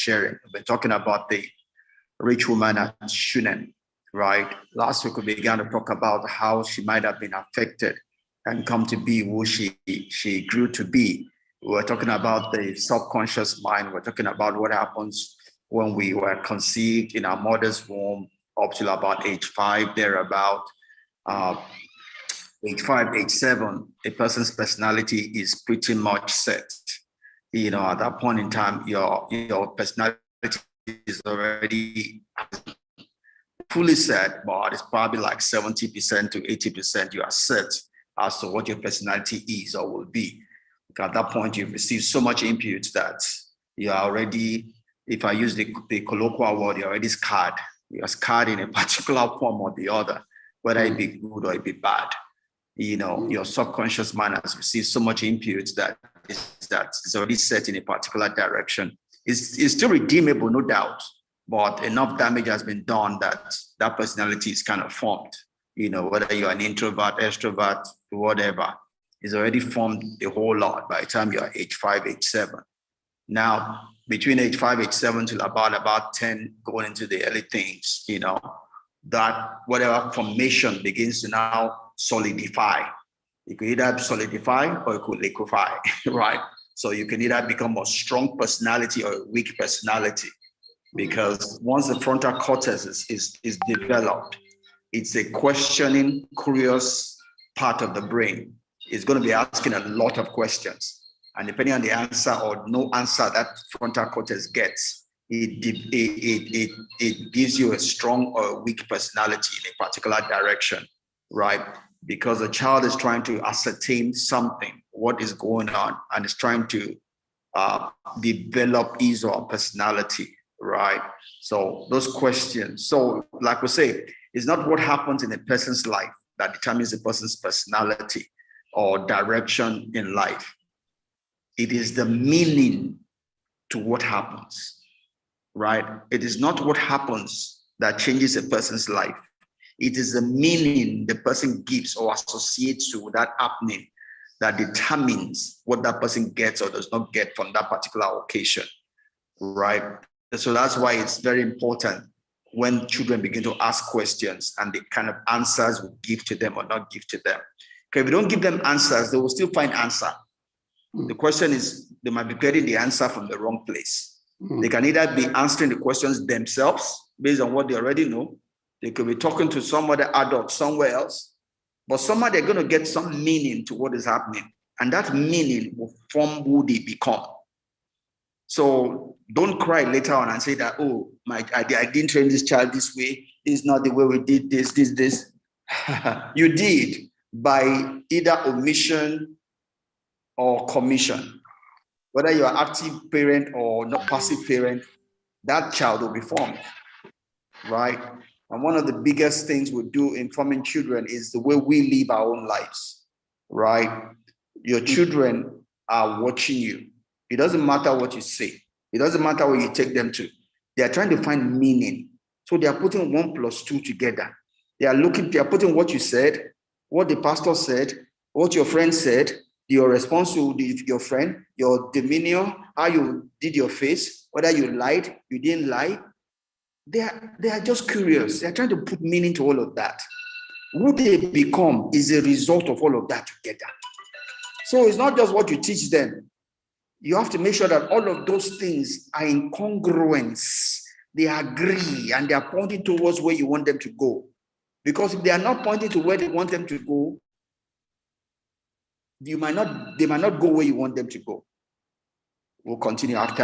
sharing. We've been talking about the rich woman at Shunem, right? Last week, we began to talk about how she might have been affected and come to be who she grew to be. We were talking about the subconscious mind. We're talking about what happens when we were conceived in our mother's womb up till about age 5, thereabout. Age 5, age 7, a person's personality is pretty much set. At that point in time, your personality is already fully set, but it's probably like 70% to 80% you are set as to what your personality is or will be. At that point, you've received so much input that you are already, if I use the colloquial word, you're already scarred. You're scarred in a particular form or the other, whether it be good or it be bad. Your subconscious mind has received so much input that it's already set in a particular direction. It's still redeemable, no doubt, but enough damage has been done that personality is kind of formed. Whether you're an introvert, extrovert, whatever, it's already formed a whole lot by the time you're age 5, age 7. Now, between age 5, age 7 till about 10, going into the early things, that whatever formation begins to now solidify. It could either solidify or it could liquefy, right? So you can either become a strong personality or a weak personality, because once the frontal cortex is developed, it's a questioning, curious part of the brain. It's going to be asking a lot of questions. And depending on the answer or no answer that frontal cortex gets, it gives you a strong or a weak personality in a particular direction, right? Because the child is trying to ascertain something, what is going on, and is trying to develop his or her personality, right? So those questions. So like we say, it's not what happens in a person's life that determines a person's personality or direction in life. It is the meaning to what happens, right? It is not what happens that changes a person's life. It is the meaning the person gives or associates to that happening that determines what that person gets or does not get from that particular occasion, right? So that's why it's very important when children begin to ask questions and the kind of answers we give to them or not give to them. Okay, if we don't give them answers, they will still find answer. The question is, they might be getting the answer from the wrong place. They can either be answering the questions themselves based on what they already know. They could be talking to some other adult somewhere else, but somehow they're going to get some meaning to what is happening. And that meaning will form who they become. So don't cry later on and say that, oh, I didn't train this child this way. This is not the way we did this. You did by either omission or commission. Whether you're an active parent or not passive parent, that child will be formed, right? And one of the biggest things we do in forming children is the way we live our own lives, right? Your children are watching you. It doesn't matter what you say. It doesn't matter where you take them to. They are trying to find meaning. So they are putting 1 + 2 together. They are putting what you said, what the pastor said, what your friend said, your response to your friend, your demeanor, how you did your face, whether you lied, you didn't lie. They are just curious. They are trying to put meaning to all of that. Who they become is a result of all of that together. So it's not just what you teach them. You have to make sure that all of those things are in congruence. They agree and they are pointing towards where you want them to go. Because if they are not pointing to where they want them to go, they might not go where you want them to go. We'll continue after